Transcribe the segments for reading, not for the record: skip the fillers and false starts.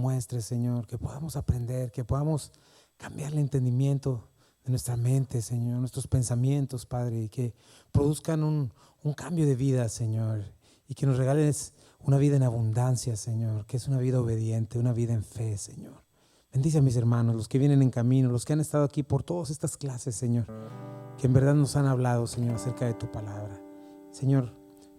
muestres, Señor, que podamos aprender, que podamos cambiar el entendimiento de nuestra mente, Señor, nuestros pensamientos, Padre, y que produzcan un cambio de vida, Señor, y que nos regales una vida en abundancia, Señor, que es una vida obediente, una vida en fe, Señor. Bendice a mis hermanos, los que vienen en camino, los que han estado aquí por todas estas clases, Señor, que en verdad nos han hablado, Señor, acerca de tu palabra. Señor,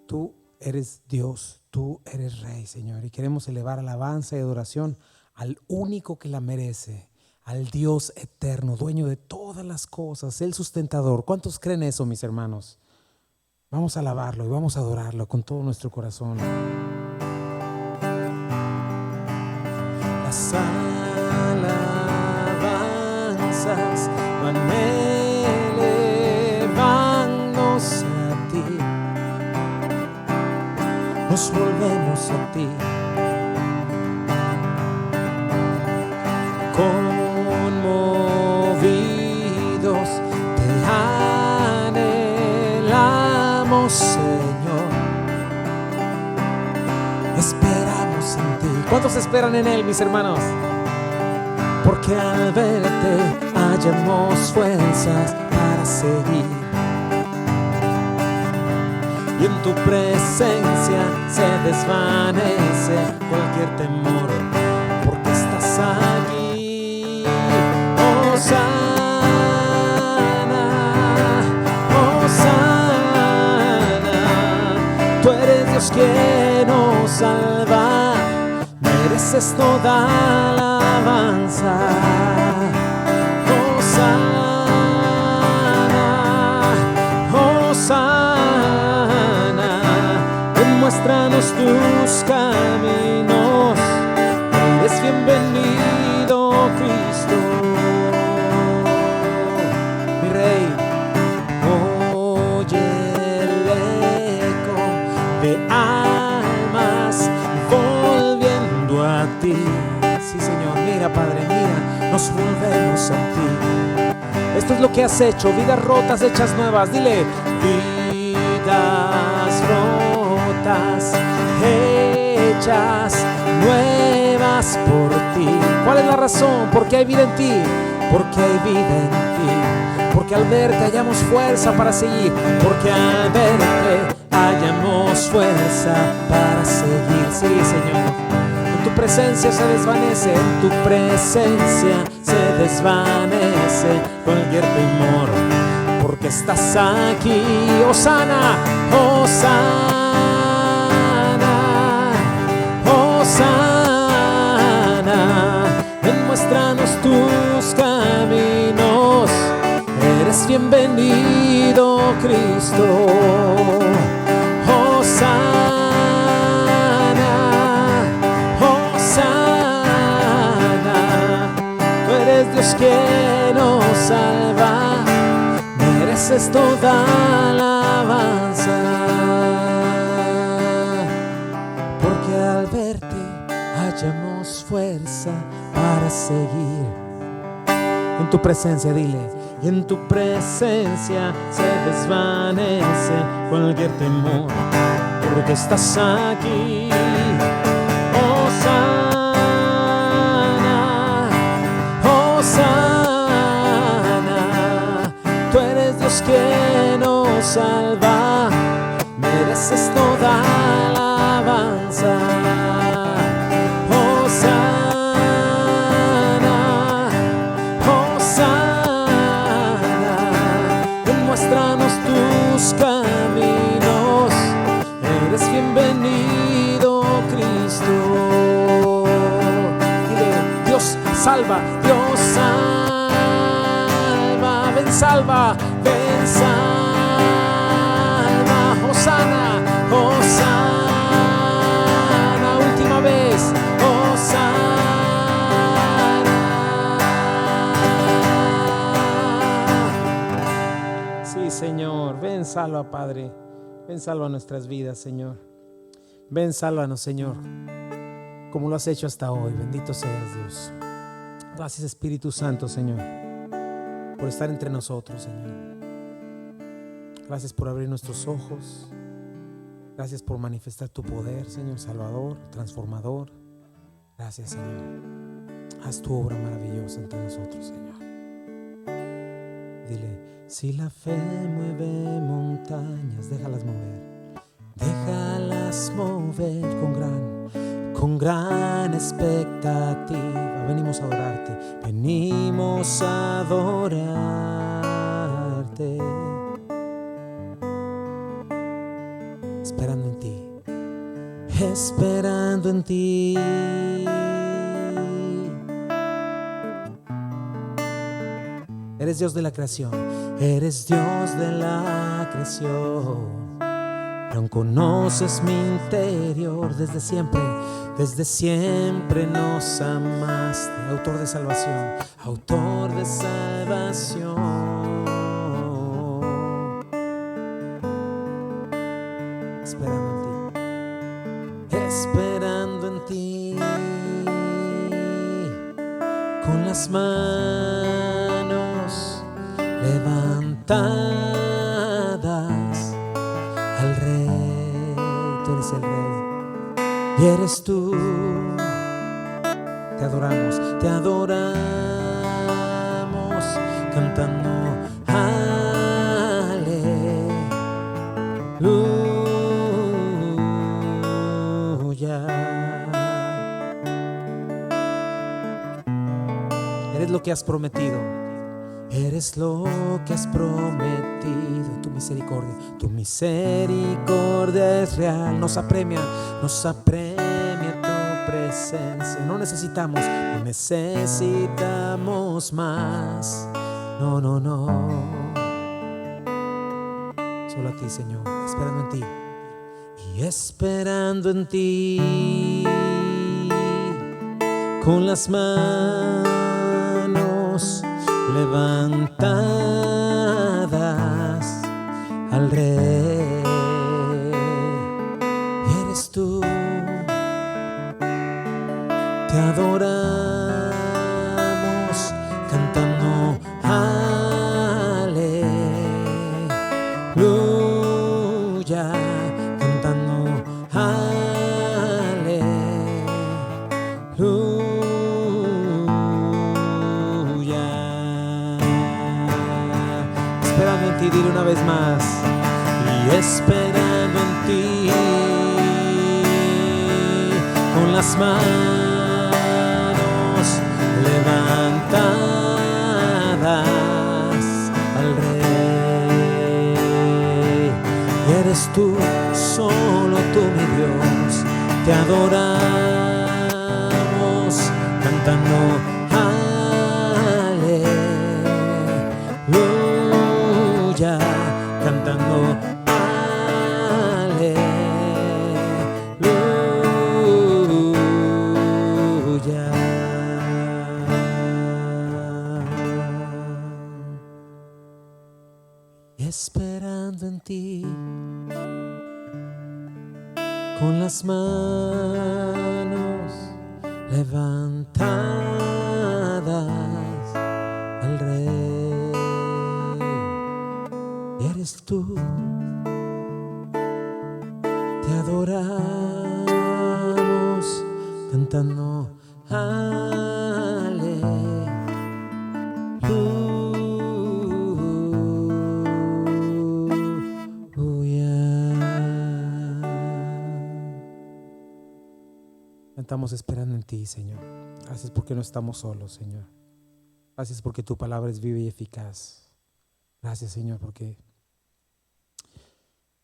tú eres Dios, tú eres Rey, Señor, y queremos elevar alabanza y adoración al único que la merece, al Dios eterno, dueño de todas las cosas, el sustentador. ¿Cuántos creen eso, mis hermanos? Vamos a alabarlo y vamos a adorarlo con todo nuestro corazón. Las alabanzas van elevándose a ti, nos volvemos a ti. Conmovidos te anhelamos, Señor. Esperamos en ti. ¿Cuántos esperan en Él, mis hermanos? Porque al verte hallamos fuerzas para seguir, y en tu presencia se desvanece cualquier temor, porque estás aquí. Hosana, Hosana, tú eres Dios que nos salva, mereces toda alabanza. Hosana, Hosana, demuéstranos tus caminos, eres bienvenido, Cristo. Sí, Señor, mira, Padre, mira, nos volvemos a ti. Esto es lo que has hecho, vidas rotas hechas nuevas. Dile, vidas rotas hechas nuevas por ti. ¿Cuál es la razón? Porque hay vida en ti, porque hay vida en ti, porque al verte hallamos fuerza para seguir, porque al verte hallamos fuerza para seguir. Sí, Señor. Tu presencia se desvanece, en tu presencia se desvanece cualquier temor, porque estás aquí. Hosana, Hosana, Hosana, demuéstranos tus caminos, eres bienvenido, Cristo. Hosana, Dios que nos salva, mereces toda alabanza, porque al verte hallamos fuerza para seguir. En tu presencia, dile, y en tu presencia se desvanece cualquier temor, porque estás aquí. Que nos salva, mereces toda alabanza. Hosana, Hosana, demuéstranos tus caminos, eres bienvenido, Cristo. Dile, Dios salva, Dios salva, ven salva. Salva, Hosana, Hosana, última vez, Hosana. Sí, Señor, ven, salva, Padre, ven, salva nuestras vidas, Señor. Ven, sálvanos, Señor, como lo has hecho hasta hoy. Bendito seas, Dios. Gracias, Espíritu Santo, Señor, por estar entre nosotros, Señor. Gracias por abrir nuestros ojos. Gracias por manifestar tu poder, Señor Salvador, transformador. Gracias, Señor. Haz tu obra maravillosa entre nosotros, Señor. Dile, si la fe mueve montañas, déjalas mover. Déjalas mover con gran expectativa. Venimos a adorarte, venimos a adorarte. Esperando en ti, esperando en ti. Eres Dios de la creación, eres Dios de la creación. Aún conoces mi interior desde siempre nos amaste. Autor de salvación, autor de salvación. Esperando en ti, con las manos levantadas al Rey. Tú eres el Rey y eres tú. Te adoramos cantando aleluya. Eres lo que has prometido. Eres lo que has prometido. Tu misericordia es real. Nos apremia tu presencia. No necesitamos más. No. Solo a ti, Señor, esperando en ti. Y esperando en ti, con las manos levantadas al Rey. Y eres tú. Te adoramos cantando aleluya, cantando aleluya. Esperando en ti, dile una vez más. Y esperando en ti, con las manos levantadas al Rey. Eres tú, solo tú, mi Dios. Te adoramos cantando aleluya, cantando aleluya. Esperando en ti, con las manos levantadas al Rey. Eres tú. Te adoramos cantando Estamos esperando en ti, Señor. Gracias porque no estamos solos, Señor. Gracias porque tu palabra es viva y eficaz. Gracias, Señor, porque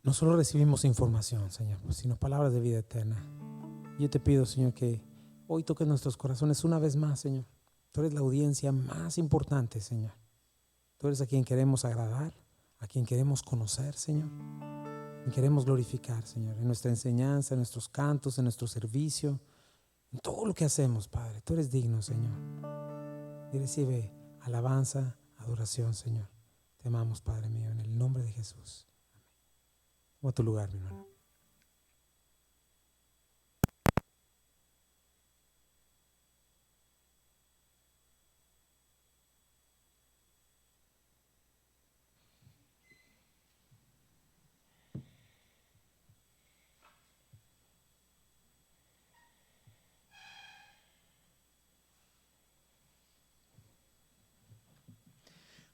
no solo recibimos información, Señor, sino palabras de vida eterna. Yo te pido, Señor, que hoy toques nuestros corazones una vez más, Señor. Tú eres la audiencia más importante, Señor. Tú eres a quien queremos agradar, a quien queremos conocer, Señor. Y queremos glorificar, Señor, en nuestra enseñanza, en nuestros cantos, en nuestro servicio, en todo lo que hacemos, Padre. Tú eres digno, Señor. Y recibe alabanza, adoración, Señor. Te amamos, Padre mío, en el nombre de Jesús. Amén. Toma tu lugar, mi hermano.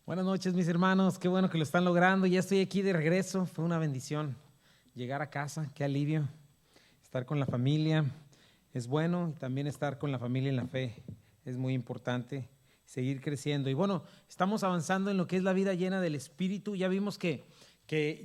Buenas noches, mis hermanos, qué bueno que lo están logrando. Ya estoy aquí de regreso, fue una bendición llegar a casa, qué alivio, estar con la familia es bueno, y también estar con la familia en la fe es muy importante, seguir creciendo. Y bueno, estamos avanzando en lo que es la vida llena del Espíritu. Ya vimos que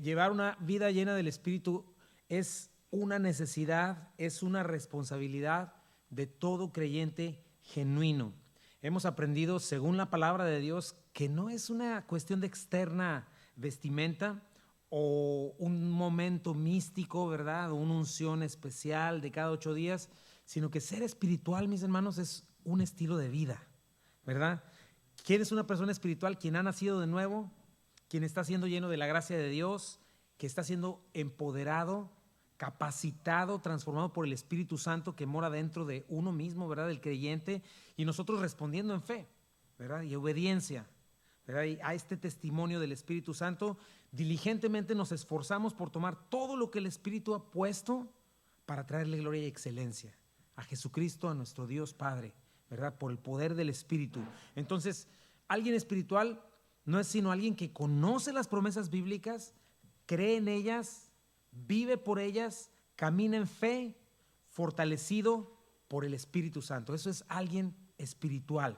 llevar una vida llena del Espíritu es una necesidad, es una responsabilidad de todo creyente genuino. Hemos aprendido, según la palabra de Dios, que no es una cuestión de externa vestimenta o un momento místico, ¿verdad? O una unción especial de cada 8 días, sino que ser espiritual, mis hermanos, es un estilo de vida, ¿verdad? ¿Quién es una persona espiritual? Quien ha nacido de nuevo, quien está siendo lleno de la gracia de Dios, que está siendo empoderado, capacitado, transformado por el Espíritu Santo que mora dentro de uno mismo, ¿verdad? Del creyente, y nosotros respondiendo en fe, ¿verdad? Y obediencia, ¿verdad? Y a este testimonio del Espíritu Santo, diligentemente nos esforzamos por tomar todo lo que el Espíritu ha puesto para traerle gloria y excelencia a Jesucristo, a nuestro Dios Padre, ¿verdad? Por el poder del Espíritu. Entonces, alguien espiritual no es sino alguien que conoce las promesas bíblicas, cree en ellas, vive por ellas, camina en fe, fortalecido por el Espíritu Santo. Eso es alguien espiritual.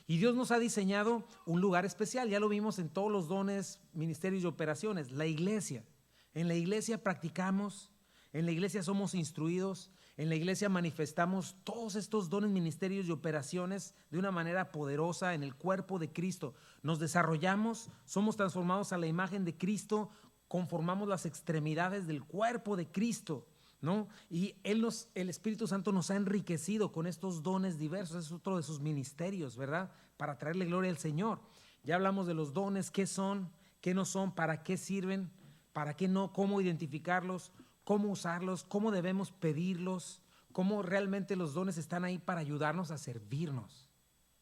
Y Dios nos ha diseñado un lugar especial, ya lo vimos en todos los dones, ministerios y operaciones, la iglesia. En la iglesia practicamos, en la iglesia somos instruidos, en la iglesia manifestamos todos estos dones, ministerios y operaciones de una manera poderosa en el cuerpo de Cristo. Nos desarrollamos, somos transformados a la imagen de Cristo, conformamos las extremidades del cuerpo de Cristo, ¿no? Y el Espíritu Santo nos ha enriquecido con estos dones diversos, es otro de sus ministerios, ¿verdad? Para traerle gloria al Señor. Ya hablamos de los dones, qué son, qué no son, para qué sirven, para qué no, cómo identificarlos, cómo usarlos, cómo debemos pedirlos, cómo realmente los dones están ahí para ayudarnos a servirnos,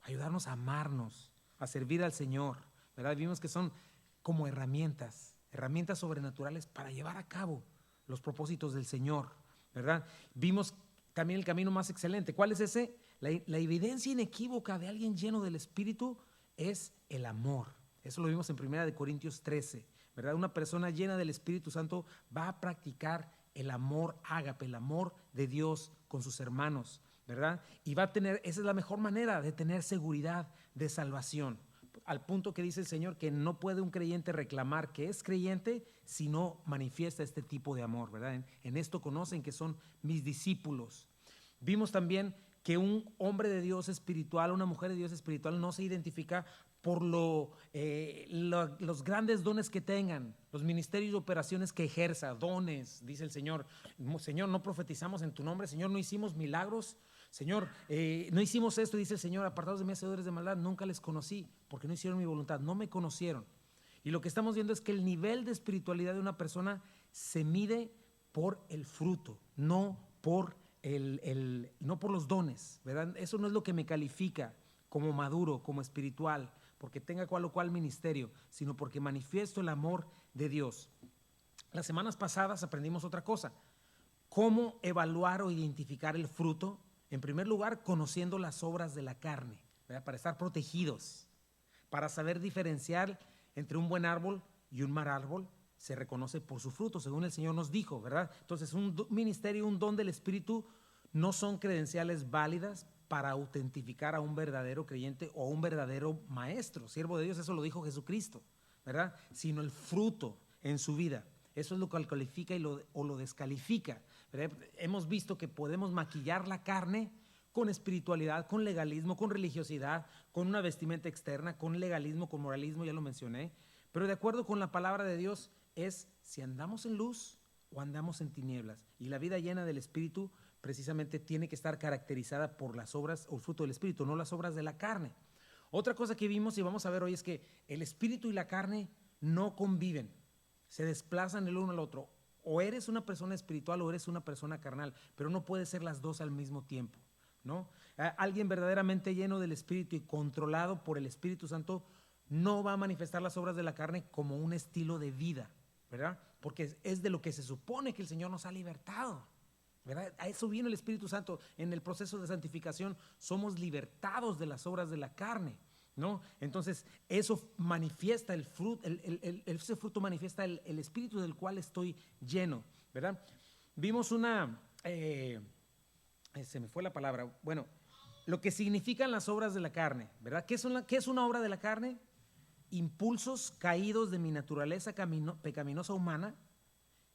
ayudarnos a amarnos, a servir al Señor, ¿verdad? Vimos que son como herramientas sobrenaturales para llevar a cabo los propósitos del Señor, ¿verdad? Vimos también el camino más excelente. ¿Cuál es ese? La evidencia inequívoca de alguien lleno del Espíritu es el amor. Eso lo vimos en 1 Corintios 13, ¿verdad? Una persona llena del Espíritu Santo va a practicar el amor ágape, el amor de Dios con sus hermanos, ¿verdad? Y va a tener, esa es la mejor manera de tener seguridad de salvación. Al punto que dice el Señor que no puede un creyente reclamar que es creyente si no manifiesta este tipo de amor, ¿verdad? En esto conocen que son mis discípulos. Vimos también que un hombre de Dios espiritual, una mujer de Dios espiritual no se identifica por los grandes dones que tengan, los ministerios y operaciones que ejerza, dones, dice el Señor. Señor, no profetizamos en tu nombre, Señor, no hicimos milagros, Señor, no hicimos esto, dice el Señor, apartados de mí, hacedores de maldad, nunca les conocí, porque no hicieron mi voluntad, no me conocieron. Y lo que estamos viendo es que el nivel de espiritualidad de una persona se mide por el fruto, no por no por los dones, ¿verdad? Eso no es lo que me califica como maduro, como espiritual, porque tenga cual o cual ministerio, sino porque manifiesto el amor de Dios. Las semanas pasadas aprendimos otra cosa: cómo evaluar o identificar el fruto. En primer lugar, conociendo las obras de la carne, ¿verdad? Para estar protegidos, para saber diferenciar entre un buen árbol y un mal árbol. Se reconoce por su fruto, según el Señor nos dijo, ¿verdad? Entonces, un ministerio, un don del Espíritu no son credenciales válidas para autentificar a un verdadero creyente o a un verdadero maestro, siervo de Dios. Eso lo dijo Jesucristo, ¿verdad? Sino el fruto en su vida. Eso es lo que califica o lo descalifica, ¿verdad? Hemos visto que podemos maquillar la carne con espiritualidad, con legalismo, con religiosidad, con una vestimenta externa, con legalismo, con moralismo, ya lo mencioné. Pero de acuerdo con la palabra de Dios es si andamos en luz o andamos en tinieblas. Y la vida llena del Espíritu precisamente tiene que estar caracterizada por las obras o el fruto del Espíritu, no las obras de la carne. Otra cosa que vimos y vamos a ver hoy es que el Espíritu y la carne no conviven, se desplazan el uno al otro. O eres una persona espiritual o eres una persona carnal, pero no puede ser las dos al mismo tiempo, ¿no? Alguien verdaderamente lleno del Espíritu y controlado por el Espíritu Santo no va a manifestar las obras de la carne como un estilo de vida, ¿verdad? Porque es de lo que se supone que el Señor nos ha libertado, ¿verdad? A eso vino el Espíritu Santo. En el proceso de santificación somos libertados de las obras de la carne, ¿no? Entonces, eso manifiesta el fruto, ese fruto manifiesta el espíritu del cual estoy lleno, ¿verdad? Vimos se me fue la palabra, bueno, lo que significan las obras de la carne, ¿verdad? ¿Qué es una obra de la carne? Impulsos caídos de mi naturaleza pecaminosa humana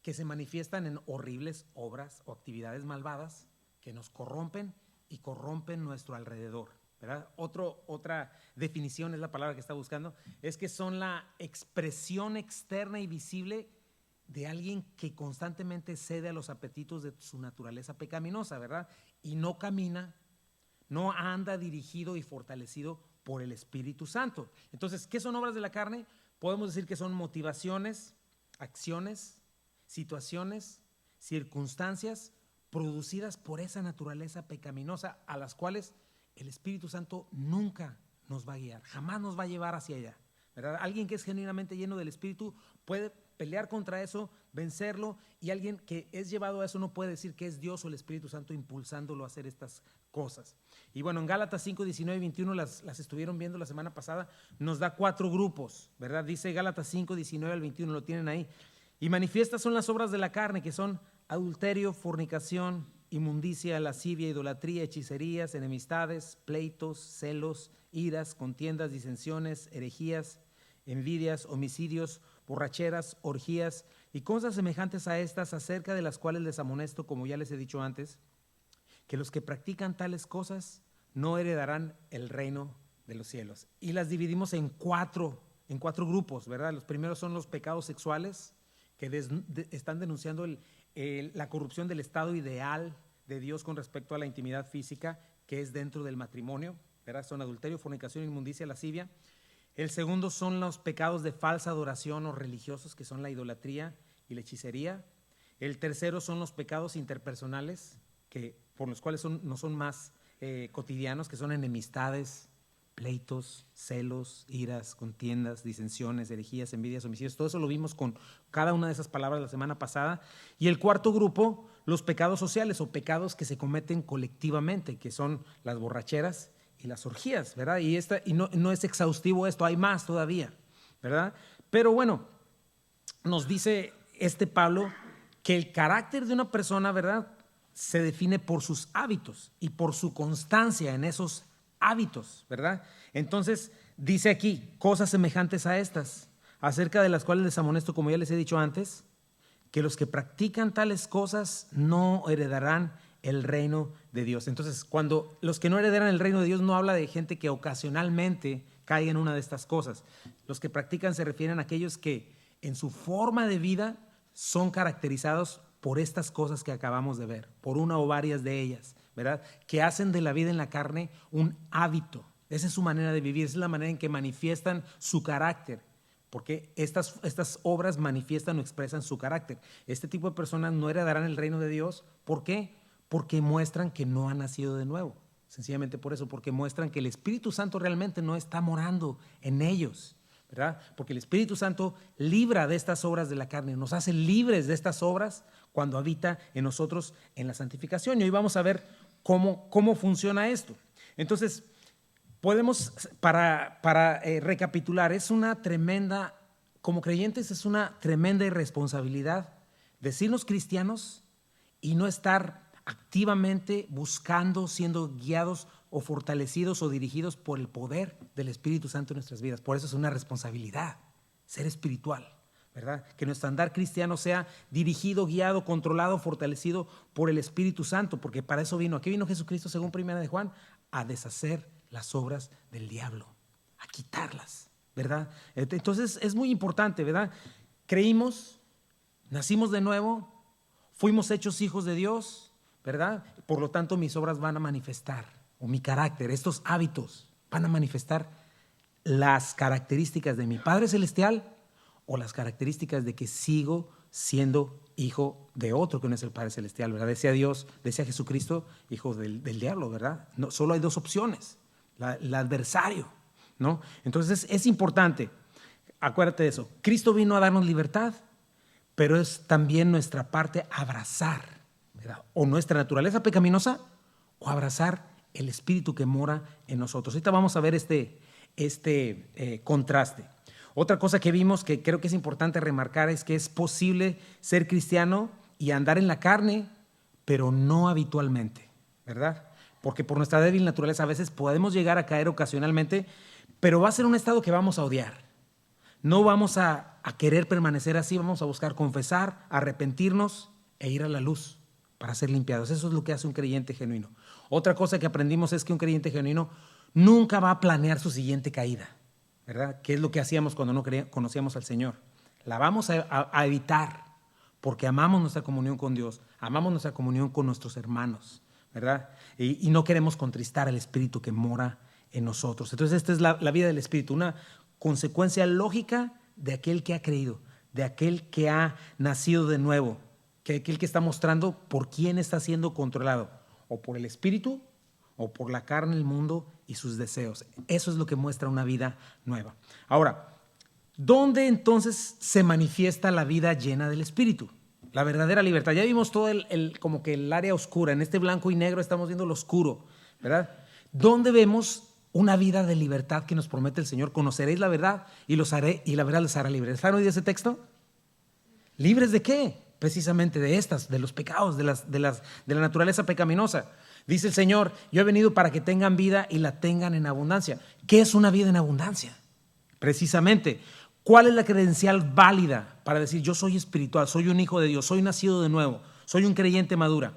que se manifiestan en horribles obras o actividades malvadas que nos corrompen y corrompen nuestro alrededor, ¿verdad? Otra definición es la palabra que está buscando, es que son la expresión externa y visible de alguien que constantemente cede a los apetitos de su naturaleza pecaminosa, ¿verdad? Y no camina, no anda dirigido y fortalecido por el Espíritu Santo. Entonces, ¿qué son obras de la carne? Podemos decir que son motivaciones, acciones, situaciones, circunstancias producidas por esa naturaleza pecaminosa a las cuales el Espíritu Santo nunca nos va a guiar, jamás nos va a llevar hacia allá, ¿verdad? Alguien que es genuinamente lleno del Espíritu puede pelear contra eso, vencerlo, y alguien que es llevado a eso no puede decir que es Dios o el Espíritu Santo impulsándolo a hacer estas cosas. Y bueno, en Gálatas 5, 19 y 21 las estuvieron viendo la semana pasada, nos da 4 grupos, ¿verdad? Dice Gálatas 5, 19 al 21, lo tienen ahí. Y manifiestas son las obras de la carne, que son adulterio, fornicación, inmundicia, lascivia, idolatría, hechicerías, enemistades, pleitos, celos, iras, contiendas, disensiones, herejías, envidias, homicidios, borracheras, orgías y cosas semejantes a estas, acerca de las cuales les amonesto, como ya les he dicho antes, que los que practican tales cosas no heredarán el reino de los cielos. Y las dividimos en cuatro grupos, ¿verdad? Los primeros son los pecados sexuales, que están denunciando la corrupción del estado ideal de Dios con respecto a la intimidad física que es dentro del matrimonio, ¿verdad? Son adulterio, fornicación, inmundicia, lascivia. El segundo son los pecados de falsa adoración o religiosos, que son la idolatría y la hechicería. El tercero son los pecados interpersonales, por los cuales no son más cotidianos, que son enemistades, pleitos, celos, iras, contiendas, disensiones, herejías, envidias, homicidios. Todo eso lo vimos con cada una de esas palabras la semana pasada. Y el cuarto grupo, los pecados sociales o pecados que se cometen colectivamente, que son las borracheras y las orgías, ¿verdad? Y no es exhaustivo esto, hay más todavía, ¿verdad? Pero bueno, nos dice Pablo que el carácter de una persona, ¿verdad?, se define por sus hábitos y por su constancia en esos hábitos, ¿verdad? Entonces dice aquí cosas semejantes a estas, acerca de las cuales les amonesto, como ya les he dicho antes, que los que practican tales cosas no heredarán el reino de Dios. Entonces, cuando los que no heredarán el reino de Dios, no habla de gente que ocasionalmente caiga en una de estas cosas. Los que practican se refieren a aquellos que en su forma de vida son caracterizados por estas cosas que acabamos de ver, por una o varias de ellas, ¿verdad? Que hacen de la vida en la carne un hábito. Esa es su manera de vivir, esa es la manera en que manifiestan su carácter, porque estas obras manifiestan o expresan su carácter. Este tipo de personas no heredarán el reino de Dios. ¿Por qué? Porque muestran que no han nacido de nuevo. Sencillamente por eso, porque muestran que el Espíritu Santo realmente no está morando en ellos, ¿verdad? Porque el Espíritu Santo libra de estas obras de la carne, nos hace libres de estas obras cuando habita en nosotros en la santificación. Y hoy vamos a ver cómo funciona esto. Entonces, podemos, para recapitular, es una tremenda, como creyentes, es una tremenda irresponsabilidad decirnos cristianos y no estar activamente buscando, siendo guiados o fortalecidos o dirigidos por el poder del Espíritu Santo en nuestras vidas. Por eso es una responsabilidad ser espiritual, ¿verdad? Que nuestro andar cristiano sea dirigido, guiado, controlado, fortalecido por el Espíritu Santo, porque para eso vino. ¿A qué vino Jesucristo según 1 de Juan? A deshacer las obras del diablo, a quitarlas, ¿verdad? Entonces es muy importante, ¿verdad? Creímos, nacimos de nuevo, fuimos hechos hijos de Dios, ¿verdad? Por lo tanto, mis obras van a manifestar, o mi carácter, estos hábitos van a manifestar las características de mi Padre Celestial o las características de que sigo siendo hijo de otro que no es el Padre Celestial, ¿verdad? Decía Jesucristo, hijo del diablo, ¿verdad? No, solo hay dos opciones, el adversario, ¿no? Entonces es importante, acuérdate de eso, Cristo vino a darnos libertad, pero es también nuestra parte abrazar, ¿verdad?, o nuestra naturaleza pecaminosa o abrazar el Espíritu que mora en nosotros. Ahorita vamos a ver este este contraste. Otra cosa que vimos que creo que es importante remarcar es que es posible ser cristiano y andar en la carne, pero no habitualmente, ¿verdad? Porque por nuestra débil naturaleza a veces podemos llegar a caer ocasionalmente, pero va a ser un estado que vamos a odiar. No vamos a querer permanecer así, vamos a buscar confesar, arrepentirnos e ir a la luz para ser limpiados. Eso es lo que hace un creyente genuino. Otra cosa que aprendimos es que un creyente genuino nunca va a planear su siguiente caída, ¿verdad? ¿Qué es lo que hacíamos cuando no conocíamos al Señor? La vamos a evitar porque amamos nuestra comunión con Dios, amamos nuestra comunión con nuestros hermanos, ¿verdad? Y no queremos contristar al Espíritu que mora en nosotros. Entonces esta es la vida del Espíritu, una consecuencia lógica de aquel que ha creído, de aquel que ha nacido de nuevo, que aquel que está mostrando por quién está siendo controlado, o por el Espíritu o por la carne, el mundo y sus deseos. Eso es lo que muestra una vida nueva. Ahora, ¿dónde entonces se manifiesta la vida llena del Espíritu? La verdadera libertad. Ya vimos todo como que el área oscura. En este blanco y negro estamos viendo lo oscuro, ¿verdad? ¿Dónde vemos una vida de libertad que nos promete el Señor? Conoceréis la verdad y la verdad les hará libres. ¿Han oído ese texto? ¿Libres de qué? Precisamente de los pecados, de la naturaleza pecaminosa. Dice el Señor, yo he venido para que tengan vida y la tengan en abundancia. ¿Qué es una vida en abundancia? Precisamente, ¿cuál es la credencial válida para decir yo soy espiritual, soy un hijo de Dios, soy nacido de nuevo, soy un creyente maduro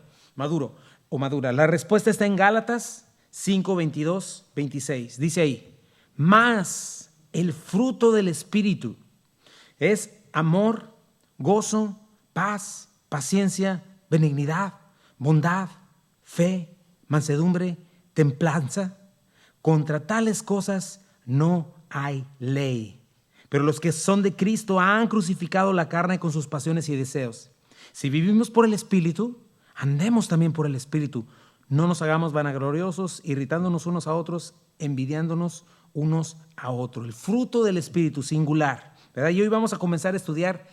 o madura? La respuesta está en Gálatas 5, 22, 26. Dice ahí, mas el fruto del Espíritu es amor, gozo, paz, paciencia, benignidad, bondad, fe, mansedumbre, templanza. Contra tales cosas no hay ley. Pero los que son de Cristo han crucificado la carne con sus pasiones y deseos. Si vivimos por el Espíritu, andemos también por el Espíritu. No nos hagamos vanagloriosos, irritándonos unos a otros, envidiándonos unos a otros. El fruto del Espíritu singular, ¿verdad? Y hoy vamos a comenzar a estudiar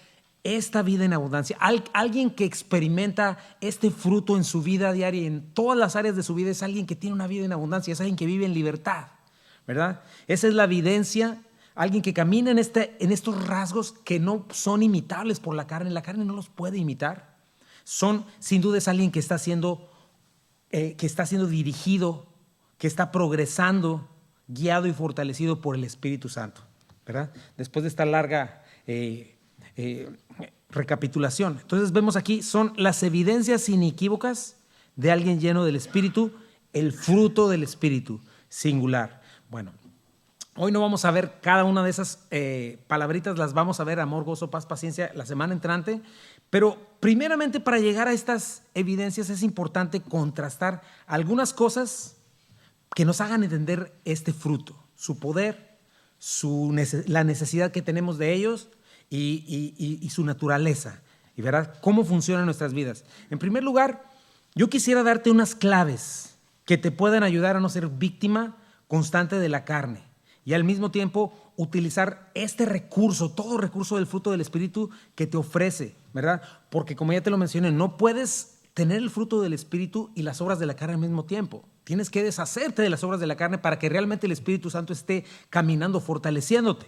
esta vida en abundancia. Alguien que experimenta este fruto en su vida diaria y en todas las áreas de su vida es alguien que tiene una vida en abundancia, es alguien que vive en libertad, ¿verdad? Esa es la evidencia. Alguien que camina en estos rasgos que no son imitables por la carne no los puede imitar. Sin duda es alguien que está siendo dirigido, que está progresando, guiado y fortalecido por el Espíritu Santo, ¿verdad? Después de esta larga recapitulación. Entonces vemos aquí, son las evidencias inequívocas de alguien lleno del Espíritu, el fruto del Espíritu singular. Bueno, hoy no vamos a ver cada una de esas palabritas, las vamos a ver, amor, gozo, paz, paciencia, la semana entrante, pero primeramente para llegar a estas evidencias es importante contrastar algunas cosas que nos hagan entender este fruto, su poder, la necesidad que tenemos de ellos y su naturaleza, y ¿verdad? Cómo funcionan nuestras vidas. En primer lugar, yo quisiera darte unas claves que te puedan ayudar a no ser víctima constante de la carne y al mismo tiempo utilizar este recurso, todo recurso del fruto del Espíritu que te ofrece, ¿verdad? Porque como ya te lo mencioné, no puedes tener el fruto del Espíritu y las obras de la carne al mismo tiempo. Tienes que deshacerte de las obras de la carne para que realmente el Espíritu Santo esté caminando, fortaleciéndote.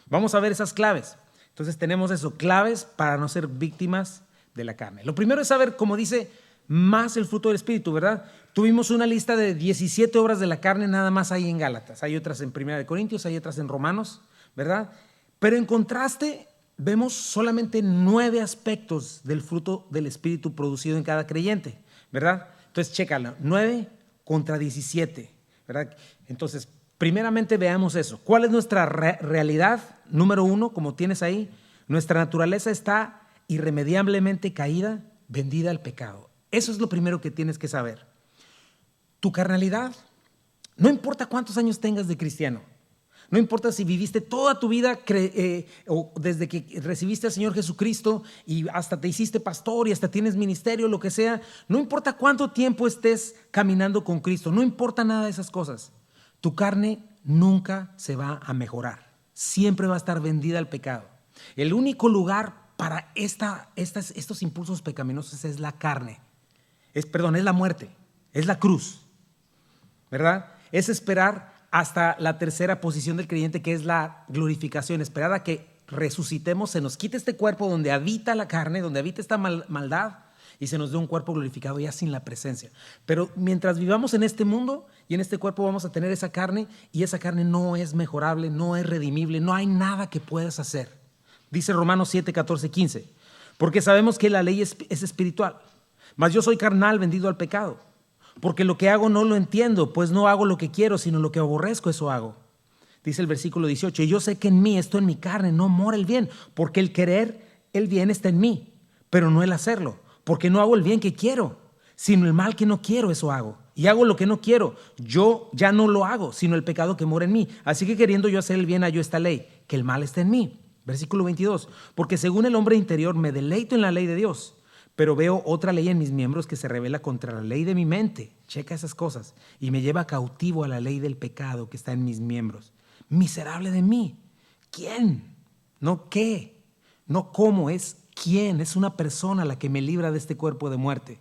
Vamos a ver esas claves. Entonces tenemos eso, claves para no ser víctimas de la carne. Lo primero es saber, como dice, más el fruto del Espíritu, ¿verdad? Tuvimos una lista de 17 obras de la carne nada más ahí en Gálatas. Hay otras en 1 Corintios, hay otras en Romanos, ¿verdad? Pero en contraste vemos solamente 9 aspectos del fruto del Espíritu producido en cada creyente, ¿verdad? Entonces, chécalo, 9 contra 17, ¿verdad? Entonces, primeramente veamos eso. ¿Cuál es nuestra realidad? Número 1, como tienes ahí, nuestra naturaleza está irremediablemente caída, vendida al pecado. Eso es lo primero que tienes que saber. Tu carnalidad, no importa cuántos años tengas de cristiano, no importa si viviste toda tu vida o desde que recibiste al Señor Jesucristo y hasta te hiciste pastor y hasta tienes ministerio, lo que sea, no importa cuánto tiempo estés caminando con Cristo, no importa nada de esas cosas. Tu carne nunca se va a mejorar, siempre va a estar vendida al pecado. El único lugar para estos impulsos pecaminosos es la carne, es la muerte, es la cruz, ¿verdad? Es esperar hasta la tercera posición del creyente, que es la glorificación, esperar a que resucitemos, se nos quite este cuerpo donde habita la carne, donde habita esta maldad, y se nos dé un cuerpo glorificado ya sin la presencia. Pero mientras vivamos en este mundo y en este cuerpo vamos a tener esa carne, y esa carne no es mejorable, no es redimible, no hay nada que puedas hacer. Dice Romanos 7, 14, 15, porque sabemos que la ley es espiritual, mas yo soy carnal, vendido al pecado, porque lo que hago no lo entiendo, pues no hago lo que quiero, sino lo que aborrezco, eso hago. Dice el versículo 18, y yo sé que en mí, esto en mi carne, no mora el bien, porque el querer el bien está en mí, pero no el hacerlo. Porque no hago el bien que quiero, sino el mal que no quiero, eso hago. Y hago lo que no quiero, yo ya no lo hago, sino el pecado que mora en mí. Así que queriendo yo hacer el bien, hallo esta ley, que el mal está en mí. Versículo 22, porque según el hombre interior me deleito en la ley de Dios, pero veo otra ley en mis miembros que se revela contra la ley de mi mente. Checa esas cosas. Y me lleva cautivo a la ley del pecado que está en mis miembros. Miserable de mí. ¿Quién? No qué, no cómo, es ¿quién? Es una persona la que me libra de este cuerpo de muerte.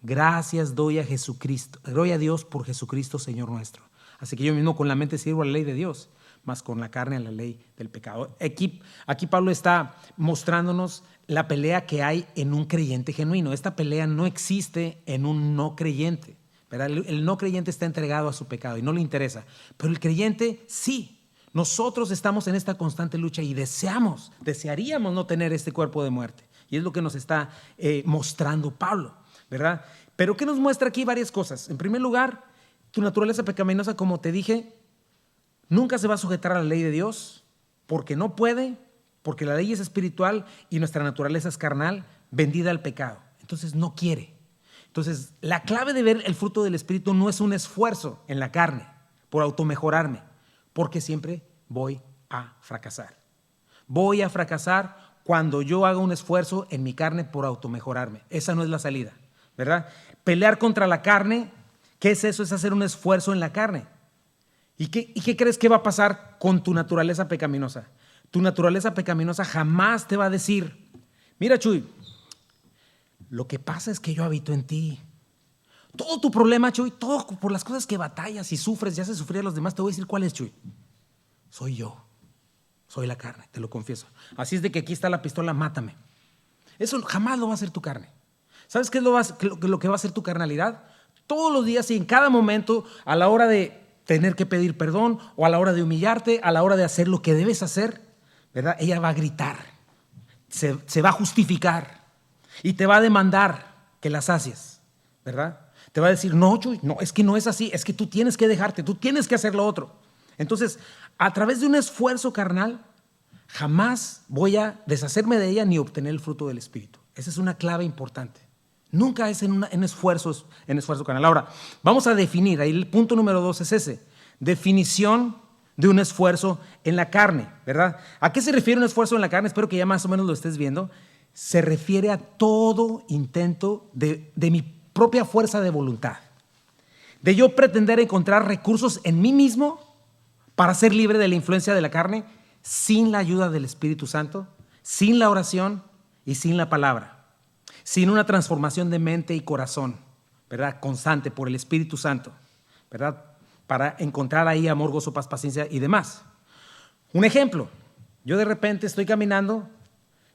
Gracias doy a Jesucristo, doy a Dios por Jesucristo, Señor nuestro. Así que yo mismo con la mente sirvo a la ley de Dios, más con la carne a la ley del pecado. Aquí Pablo está mostrándonos la pelea que hay en un creyente genuino. Esta pelea no existe en un no creyente, ¿verdad? El no creyente está entregado a su pecado y no le interesa, pero el creyente sí. Nosotros estamos en esta constante lucha y desearíamos no tener este cuerpo de muerte. Y es lo que nos está mostrando Pablo, ¿verdad? Pero ¿qué nos muestra aquí? Varias cosas. En primer lugar, tu naturaleza pecaminosa, como te dije, nunca se va a sujetar a la ley de Dios porque no puede, porque la ley es espiritual y nuestra naturaleza es carnal, vendida al pecado. Entonces no quiere. Entonces la clave de ver el fruto del Espíritu no es un esfuerzo en la carne por automejorarme, porque siempre voy a fracasar. Voy a fracasar cuando yo haga un esfuerzo en mi carne por automejorarme. Esa no es la salida, ¿verdad? Pelear contra la carne, ¿qué es eso? Es hacer un esfuerzo en la carne. ¿Y qué crees que va a pasar con tu naturaleza pecaminosa? Tu naturaleza pecaminosa jamás te va a decir, mira Chuy, lo que pasa es que yo habito en ti. Todo tu problema, Chuy, todo por las cosas que batallas y sufres y haces sufrir a los demás, te voy a decir cuál es, Chuy. Soy yo, soy la carne, te lo confieso. Así es de que aquí está la pistola, mátame. Eso jamás lo va a hacer tu carne. ¿Sabes qué es lo que va a hacer tu carnalidad? Todos los días y en cada momento, a la hora de tener que pedir perdón o a la hora de humillarte, a la hora de hacer lo que debes hacer, ¿verdad? Ella va a gritar, se va a justificar y te va a demandar que la sacies, ¿verdad? Te va a decir, no, Chuy, no, es que no es así, es que tú tienes que dejarte, tú tienes que hacer lo otro. Entonces, a través de un esfuerzo carnal, jamás voy a deshacerme de ella ni obtener el fruto del Espíritu. Esa es una clave importante. Nunca es en esfuerzo carnal. Ahora, vamos a definir, ahí el punto número 2 es ese, definición de un esfuerzo en la carne, ¿verdad? ¿A qué se refiere un esfuerzo en la carne? Espero que ya más o menos lo estés viendo. Se refiere a todo intento de mi propia fuerza de voluntad, de yo pretender encontrar recursos en mí mismo para ser libre de la influencia de la carne sin la ayuda del Espíritu Santo, sin la oración y sin la palabra, sin una transformación de mente y corazón, ¿verdad? Constante por el Espíritu Santo, ¿verdad? Para encontrar ahí amor, gozo, paz, paciencia y demás. Un ejemplo, yo de repente estoy caminando,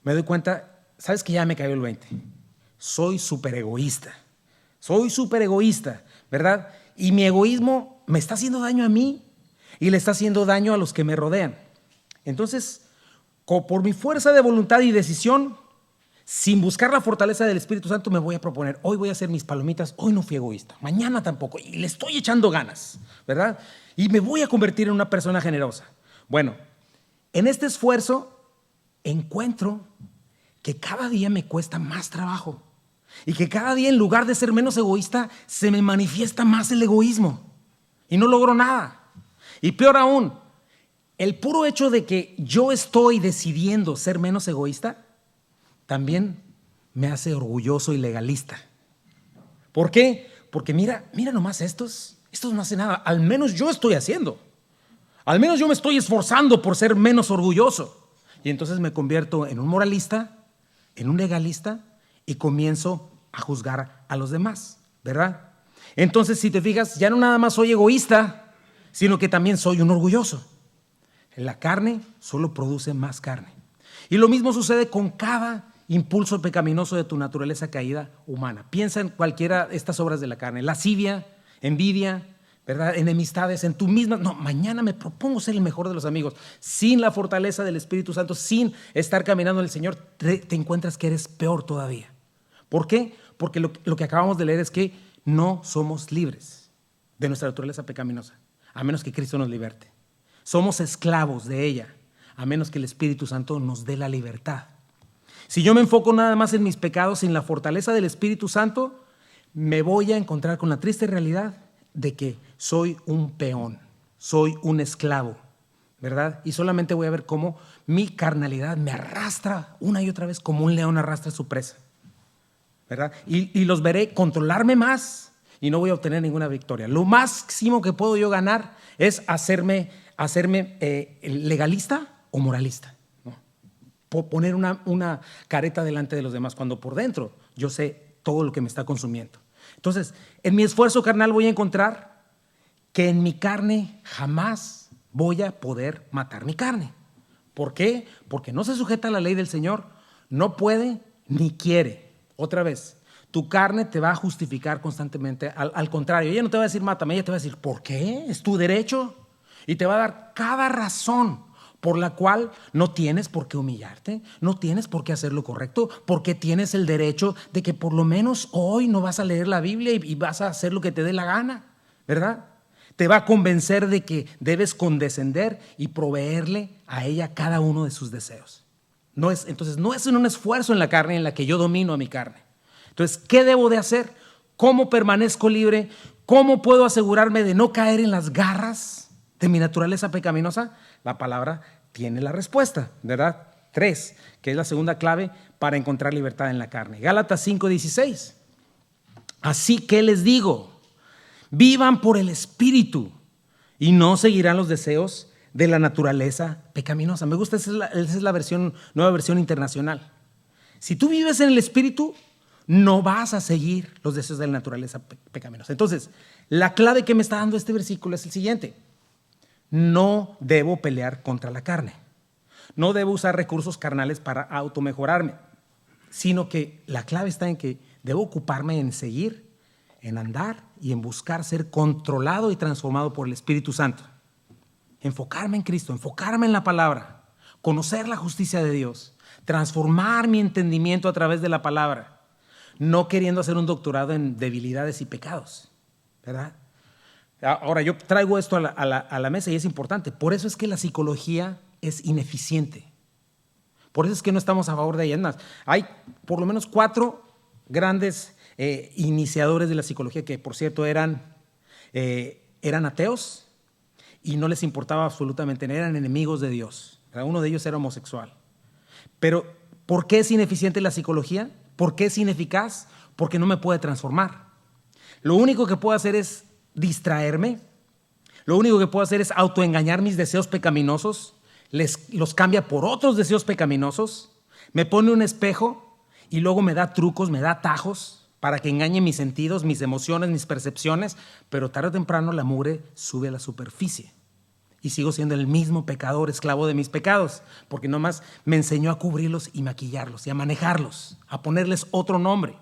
me doy cuenta, ¿sabes que ya me cayó el 20? Soy súper egoísta, ¿verdad? Y mi egoísmo me está haciendo daño a mí y le está haciendo daño a los que me rodean. Entonces, por mi fuerza de voluntad y decisión, sin buscar la fortaleza del Espíritu Santo, me voy a proponer, hoy voy a hacer mis palomitas, hoy no fui egoísta, mañana tampoco, y le estoy echando ganas, ¿verdad? Y me voy a convertir en una persona generosa. Bueno, en este esfuerzo encuentro que cada día me cuesta más trabajo y que cada día, en lugar de ser menos egoísta, se me manifiesta más el egoísmo y no logro nada. Y peor aún, el puro hecho de que yo estoy decidiendo ser menos egoísta también me hace orgulloso y legalista. ¿Por qué? Porque mira nomás estos no hacen nada. Al menos yo estoy haciendo. Al menos yo me estoy esforzando por ser menos orgulloso. Y entonces me convierto en un moralista, en un legalista y comienzo a juzgar a los demás, ¿verdad? Entonces, si te fijas, ya no nada más soy egoísta, sino que también soy un orgulloso. La carne solo produce más carne. Y lo mismo sucede con cada impulso pecaminoso de tu naturaleza caída humana. Piensa en cualquiera de estas obras de la carne: lascivia, envidia, ¿verdad? Enemistades en tú misma. No, mañana me propongo ser el mejor de los amigos. Sin la fortaleza del Espíritu Santo, sin estar caminando en el Señor, te encuentras que eres peor todavía. ¿Por qué? Porque lo que acabamos de leer es que no somos libres de nuestra naturaleza pecaminosa, a menos que Cristo nos liberte. Somos esclavos de ella, a menos que el Espíritu Santo nos dé la libertad. Si yo me enfoco nada más en mis pecados, sin la fortaleza del Espíritu Santo, me voy a encontrar con la triste realidad de que soy un peón, soy un esclavo, ¿verdad? Y solamente voy a ver cómo mi carnalidad me arrastra una y otra vez, como un león arrastra a su presa, ¿verdad? Y los veré controlarme más y no voy a obtener ninguna victoria. Lo máximo que puedo yo ganar es hacerme legalista o moralista, ¿no? Poner una careta delante de los demás, cuando por dentro yo sé todo lo que me está consumiendo. Entonces, en mi esfuerzo carnal voy a encontrar que en mi carne jamás voy a poder matar mi carne. ¿Por qué? Porque no se sujeta a la ley del Señor, no puede ni quiere. Otra vez, tu carne te va a justificar constantemente. Al contrario, ella no te va a decir mátame, ella te va a decir ¿por qué? Es tu derecho. Y te va a dar cada razón por la cual no tienes por qué humillarte, no tienes por qué hacer lo correcto, porque tienes el derecho de que por lo menos hoy no vas a leer la Biblia y vas a hacer lo que te dé la gana, ¿verdad? Te va a convencer de que debes condescender y proveerle a ella cada uno de sus deseos. Entonces no es un esfuerzo en la carne en la que yo domino a mi carne. Entonces, ¿qué debo de hacer? ¿Cómo permanezco libre? ¿Cómo puedo asegurarme de no caer en las garras de mi naturaleza pecaminosa? La palabra tiene la respuesta, ¿verdad? 3, que es la segunda clave para encontrar libertad en la carne. Gálatas 5:16. Así que les digo, vivan por el Espíritu y no seguirán los deseos de la naturaleza pecaminosa. Me gusta, esa es la nueva versión internacional. Si tú vives en el Espíritu, no vas a seguir los deseos de la naturaleza pecaminosa. Entonces, la clave que me está dando este versículo es el siguiente: no debo pelear contra la carne, no debo usar recursos carnales para automejorarme, sino que la clave está en que debo ocuparme en seguir, en andar y en buscar ser controlado y transformado por el Espíritu Santo. Enfocarme en Cristo, enfocarme en la palabra, conocer la justicia de Dios, transformar mi entendimiento a través de la palabra, no queriendo hacer un doctorado en debilidades y pecados, ¿verdad? Ahora, yo traigo esto a la mesa y es importante. Por eso es que la psicología es ineficiente. Por eso es que no estamos a favor de ella. Es más, hay por lo menos 4 grandes iniciadores de la psicología que, por cierto, eran ateos y no les importaba absolutamente nada, eran enemigos de Dios. Uno de ellos era homosexual. Pero, ¿por qué es ineficiente la psicología? ¿Por qué es ineficaz? Porque no me puede transformar. Lo único que puedo hacer es distraerme. Lo único que puedo hacer es autoengañar mis deseos pecaminosos, los cambia por otros deseos pecaminosos, me pone un espejo y luego me da trucos, me da atajos para que engañe mis sentidos, mis emociones, mis percepciones, pero tarde o temprano la mugre sube a la superficie y sigo siendo el mismo pecador, esclavo de mis pecados, porque nomás me enseñó a cubrirlos y maquillarlos y a manejarlos, a ponerles otro nombre.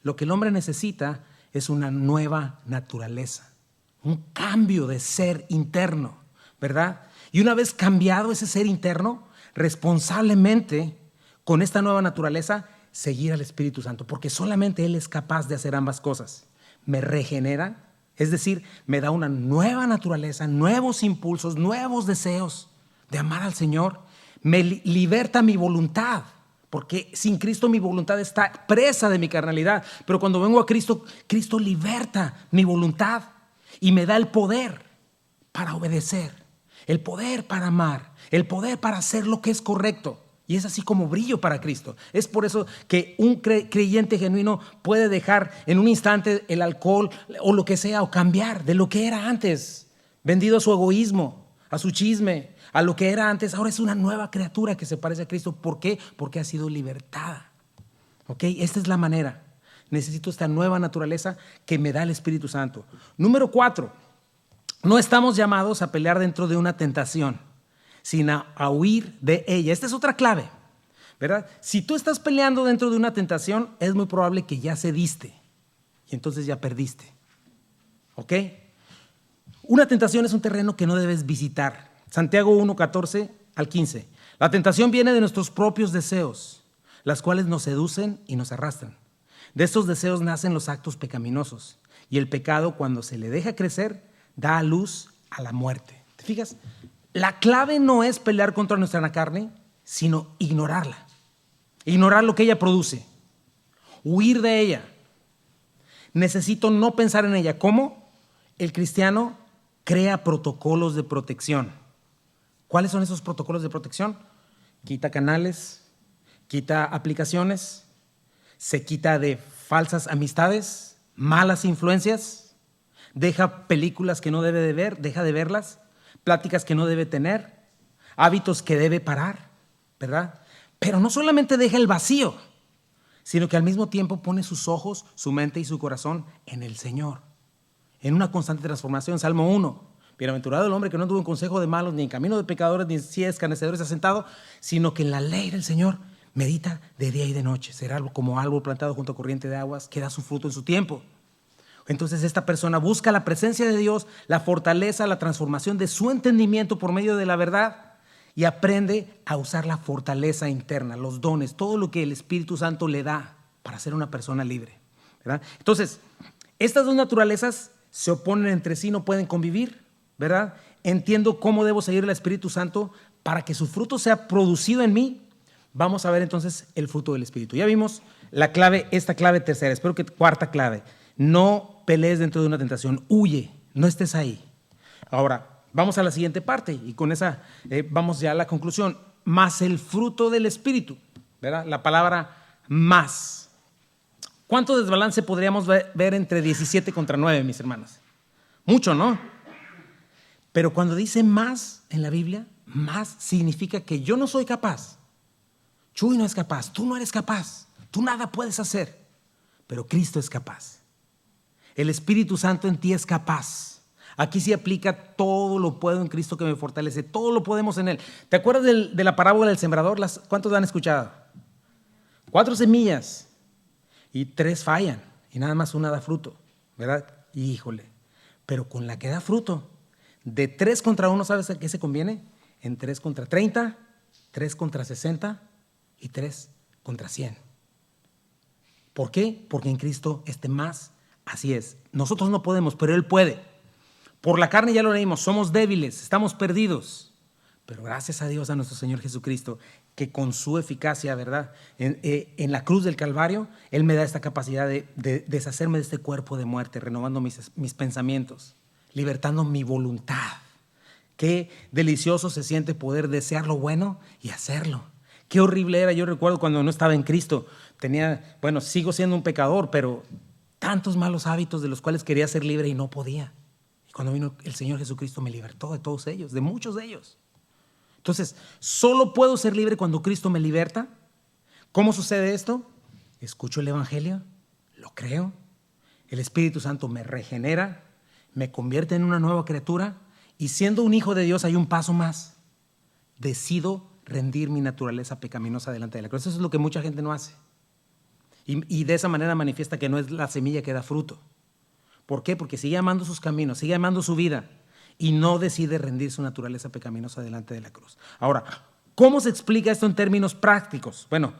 Lo que el hombre necesita es una nueva naturaleza, un cambio de ser interno, ¿verdad? Y una vez cambiado ese ser interno, responsablemente con esta nueva naturaleza, seguir al Espíritu Santo, porque solamente Él es capaz de hacer ambas cosas. Me regenera, es decir, me da una nueva naturaleza, nuevos impulsos, nuevos deseos de amar al Señor. Me liberta mi voluntad, porque sin Cristo mi voluntad está presa de mi carnalidad. Pero cuando vengo a Cristo, Cristo liberta mi voluntad y me da el poder para obedecer, el poder para amar, el poder para hacer lo que es correcto. Y es así como brillo para Cristo. Es por eso que un creyente genuino puede dejar en un instante el alcohol o lo que sea, o cambiar de lo que era antes, vendido a su egoísmo, a su chisme, a lo que era antes. Ahora es una nueva criatura que se parece a Cristo. ¿Por qué? Porque ha sido libertada. ¿Ok? Esta es la manera. Necesito esta nueva naturaleza que me da el Espíritu Santo. Número 4. No estamos llamados a pelear dentro de una tentación, sino a huir de ella. Esta es otra clave, ¿verdad? Si tú estás peleando dentro de una tentación, es muy probable que ya cediste y entonces ya perdiste. ¿Ok? Una tentación es un terreno que no debes visitar. Santiago 1:14 al 15. La tentación viene de nuestros propios deseos, las cuales nos seducen y nos arrastran. De estos deseos nacen los actos pecaminosos, y el pecado, cuando se le deja crecer, da a luz a la muerte. ¿Te fijas? La clave no es pelear contra nuestra carne, sino ignorarla. Ignorar lo que ella produce. Huir de ella. Necesito no pensar en ella. ¿Cómo? El cristiano crea protocolos de protección. ¿Cuáles son esos protocolos de protección? Quita canales, quita aplicaciones, se quita de falsas amistades, malas influencias, deja películas que no debe de ver, deja de verlas, pláticas que no debe tener, hábitos que debe parar, ¿verdad? Pero no solamente deja el vacío, sino que al mismo tiempo pone sus ojos, su mente y su corazón en el Señor, en una constante transformación. Salmo 1. Bienaventurado el hombre que no tuvo en consejo de malos, ni en camino de pecadores, ni en silla de escarnecedores asentado, sino que en la ley del Señor medita de día y de noche. Será como árbol plantado junto a corriente de aguas, que da su fruto en su tiempo. Entonces esta persona busca la presencia de Dios, la fortaleza, la transformación de su entendimiento por medio de la verdad y aprende a usar la fortaleza interna, los dones, todo lo que el Espíritu Santo le da para ser una persona libre, ¿verdad? Entonces, estas dos naturalezas se oponen entre sí, no pueden convivir, ¿verdad? Entiendo cómo debo seguir al Espíritu Santo para que su fruto sea producido en mí. Vamos a ver entonces el fruto del Espíritu. Ya vimos la clave, esta clave tercera, espero que cuarta clave. No pelees dentro de una tentación, huye, no estés ahí. Ahora, vamos a la siguiente parte y con esa vamos ya a la conclusión. Más el fruto del Espíritu, ¿verdad? La palabra más. ¿Cuánto desbalance podríamos ver entre 17 contra 9, mis hermanas? Mucho, ¿no? Pero cuando dice más en la Biblia, más significa que yo no soy capaz. Chuy no es capaz, tú no eres capaz, tú nada puedes hacer, pero Cristo es capaz. El Espíritu Santo en ti es capaz. Aquí sí aplica todo lo puedo en Cristo que me fortalece, todo lo podemos en Él. ¿Te acuerdas de la parábola del sembrador? ¿Cuántos han escuchado? 4 semillas y 3 fallan y nada más una da fruto, ¿verdad? Híjole, pero con la que da fruto, de 3 contra 1, ¿sabes a qué se conviene? En 3 contra 30, 3 contra 60 y 3 contra 100. ¿Por qué? Porque en Cristo más, así es. Nosotros no podemos, pero Él puede. Por la carne ya lo leímos, somos débiles, estamos perdidos. Pero gracias a Dios, a nuestro Señor Jesucristo, que con su eficacia, ¿verdad? En la cruz del Calvario, Él me da esta capacidad de deshacerme de este cuerpo de muerte, renovando mis pensamientos, libertando mi voluntad. Qué delicioso se siente poder desear lo bueno y hacerlo. Qué horrible era, yo recuerdo cuando no estaba en Cristo, sigo siendo un pecador, pero tantos malos hábitos de los cuales quería ser libre y no podía. Y cuando vino el Señor Jesucristo me libertó de todos ellos, de muchos de ellos. Entonces, solo puedo ser libre cuando Cristo me liberta. ¿Cómo sucede esto? Escucho el Evangelio, lo creo, el Espíritu Santo me regenera, me convierte en una nueva criatura y siendo un hijo de Dios hay un paso más. Decido rendir mi naturaleza pecaminosa delante de la cruz. Eso es lo que mucha gente no hace. Y de esa manera manifiesta que no es la semilla que da fruto. ¿Por qué? Porque sigue amando sus caminos, sigue amando su vida y no decide rendir su naturaleza pecaminosa delante de la cruz. Ahora, ¿cómo se explica esto en términos prácticos? Bueno,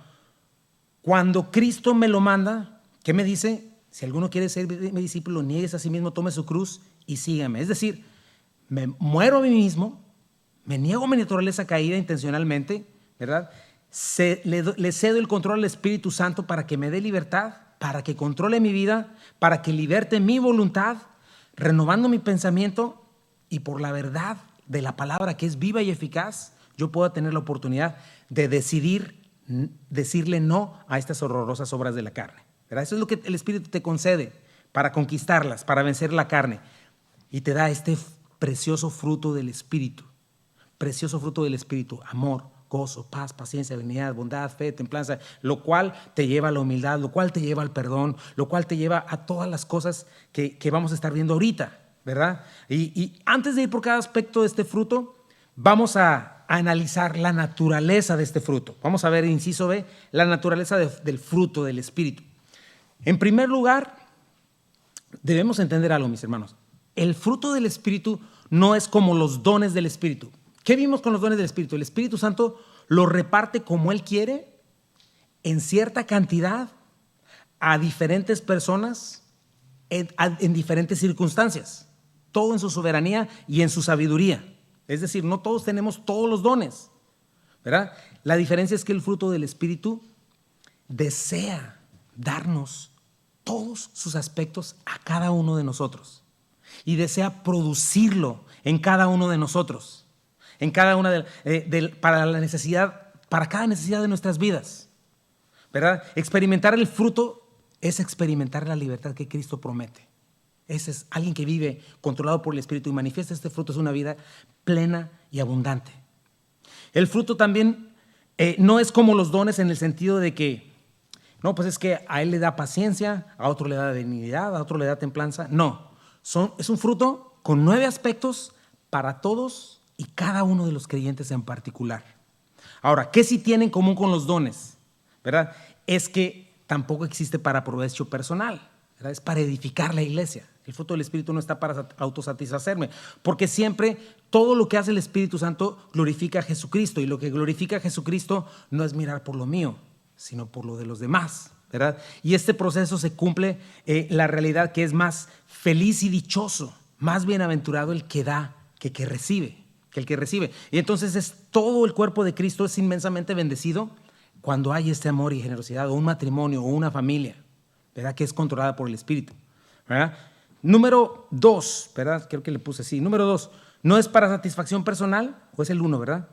cuando Cristo me lo manda, ¿qué me dice? Si alguno quiere ser mi discípulo, niegues a sí mismo, tome su cruz y sígame. Es decir, me muero a mí mismo, me niego a mi naturaleza caída intencionalmente, ¿verdad? Le cedo el control al Espíritu Santo para que me dé libertad, para que controle mi vida, para que liberte mi voluntad, renovando mi pensamiento y por la verdad de la palabra que es viva y eficaz, yo puedo tener la oportunidad de decirle no a estas horrorosas obras de la carne, ¿verdad? Eso es lo que el Espíritu te concede para conquistarlas, para vencer la carne y te da este precioso fruto del Espíritu. Precioso fruto del Espíritu, amor, gozo, paz, paciencia, benignidad, bondad, fe, templanza, lo cual te lleva a la humildad, lo cual te lleva al perdón, lo cual te lleva a todas las cosas que vamos a estar viendo ahorita. ¿verdad? Y antes de ir por cada aspecto de este fruto, vamos a analizar la naturaleza de este fruto. Vamos a ver, inciso B, la naturaleza del fruto del Espíritu. En primer lugar, debemos entender algo, mis hermanos. El fruto del Espíritu no es como los dones del Espíritu. ¿Qué vimos con los dones del Espíritu? El Espíritu Santo los reparte como Él quiere, en cierta cantidad, a diferentes personas, en diferentes circunstancias. Todo en su soberanía y en su sabiduría. Es decir, no todos tenemos todos los dones, ¿verdad? La diferencia es que el fruto del Espíritu desea darnos todos sus aspectos a cada uno de nosotros y desea producirlo en cada uno de nosotros, en cada una para cada necesidad de nuestras vidas, ¿verdad? Experimentar el fruto es experimentar la libertad que Cristo promete. Ese es alguien que vive controlado por el Espíritu y manifiesta este fruto, es una vida plena y abundante. El fruto también no es como los dones en el sentido de que, no, pues es que a él le da paciencia, a otro le da benignidad, a otro le da templanza. No, es un fruto con 9 aspectos para todos y cada uno de los creyentes en particular. Ahora, ¿qué sí tiene en común con los dones? ¿Verdad? Es que tampoco existe para provecho personal, ¿verdad? Es para edificar la iglesia. El fruto del Espíritu no está para autosatisfacerme, porque siempre todo lo que hace el Espíritu Santo glorifica a Jesucristo, y lo que glorifica a Jesucristo no es mirar por lo mío, sino por lo de los demás, ¿verdad? Y este proceso se cumple la realidad que es más feliz y dichoso, más bienaventurado el que da que el que recibe. Y entonces todo el cuerpo de Cristo es inmensamente bendecido cuando hay este amor y generosidad, o un matrimonio, o una familia, ¿verdad? Que es controlada por el Espíritu, ¿verdad? Número 2, ¿verdad? Creo que le puse así. Número 2, no es para satisfacción personal, o es el 1, ¿verdad?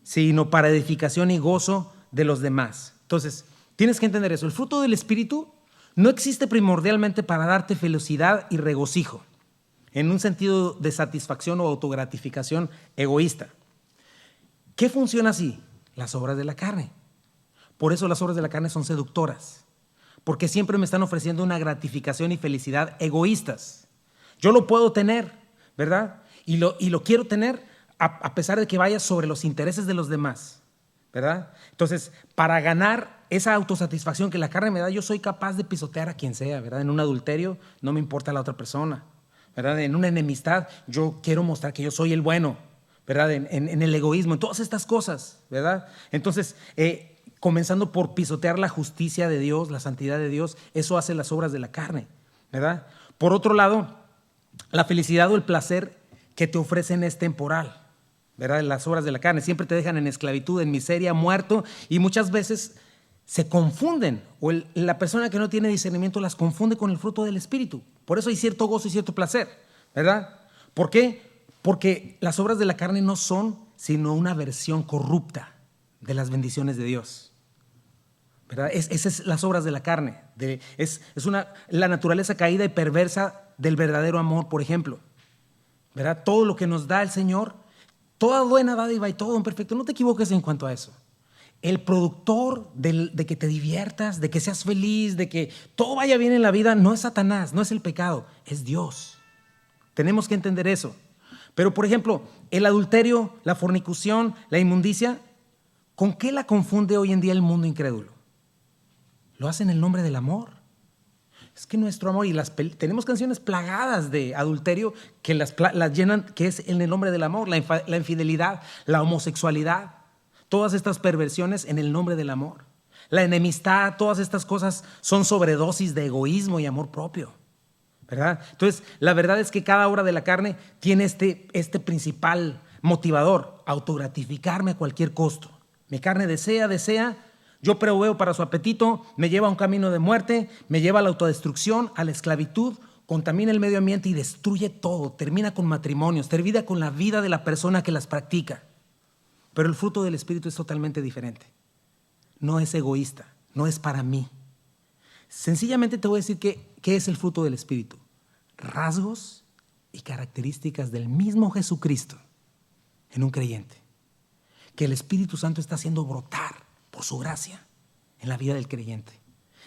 Sino para edificación y gozo de los demás. Entonces, tienes que entender eso. El fruto del Espíritu no existe primordialmente para darte felicidad y regocijo, en un sentido de satisfacción o autogratificación egoísta. ¿Qué funciona así? Las obras de la carne. Por eso las obras de la carne son seductoras, porque siempre me están ofreciendo una gratificación y felicidad egoístas. Yo lo puedo tener, ¿verdad? Y lo quiero tener a pesar de que vaya sobre los intereses de los demás, ¿verdad? Entonces, para ganar esa autosatisfacción que la carne me da, yo soy capaz de pisotear a quien sea, ¿verdad? En un adulterio no me importa la otra persona, ¿verdad? En una enemistad yo quiero mostrar que yo soy el bueno, ¿verdad? En el egoísmo, en todas estas cosas, ¿verdad? Entonces, comenzando por pisotear la justicia de Dios, la santidad de Dios, eso hace las obras de la carne, ¿verdad? Por otro lado, la felicidad o el placer que te ofrecen es temporal, ¿verdad? Las obras de la carne siempre te dejan en esclavitud, en miseria, muerto, y muchas veces se confunden, o la persona que no tiene discernimiento las confunde con el fruto del Espíritu. Por eso hay cierto gozo y cierto placer, ¿verdad? ¿Por qué? Porque las obras de la carne no son sino una versión corrupta de las bendiciones de Dios, ¿verdad? Esas son las obras de la carne. La naturaleza caída y perversa del verdadero amor, por ejemplo, ¿verdad? Todo lo que nos da el Señor, toda buena dádiva y todo en perfecto. No te equivoques en cuanto a eso. El productor de que te diviertas, de que seas feliz, de que todo vaya bien en la vida, no es Satanás, no es el pecado, es Dios. Tenemos que entender eso. Pero, por ejemplo, el adulterio, la fornicación, la inmundicia, ¿con qué la confunde hoy en día el mundo incrédulo? Lo hace en el nombre del amor. Es que nuestro amor, y tenemos canciones plagadas de adulterio que las llenan, que es en el nombre del amor, la infidelidad, la homosexualidad, todas estas perversiones en el nombre del amor. La enemistad, todas estas cosas son sobredosis de egoísmo y amor propio, ¿verdad? Entonces, la verdad es que cada obra de la carne tiene este principal motivador: autogratificarme a cualquier costo. Mi carne desea, yo proveo para su apetito, me lleva a un camino de muerte, me lleva a la autodestrucción, a la esclavitud, contamina el medio ambiente y destruye todo, termina con matrimonios, termina con la vida de la persona que las practica. Pero el fruto del Espíritu es totalmente diferente. No es egoísta, no es para mí. Sencillamente te voy a decir qué es el fruto del Espíritu. Rasgos y características del mismo Jesucristo en un creyente, que el Espíritu Santo está haciendo brotar por su gracia en la vida del creyente.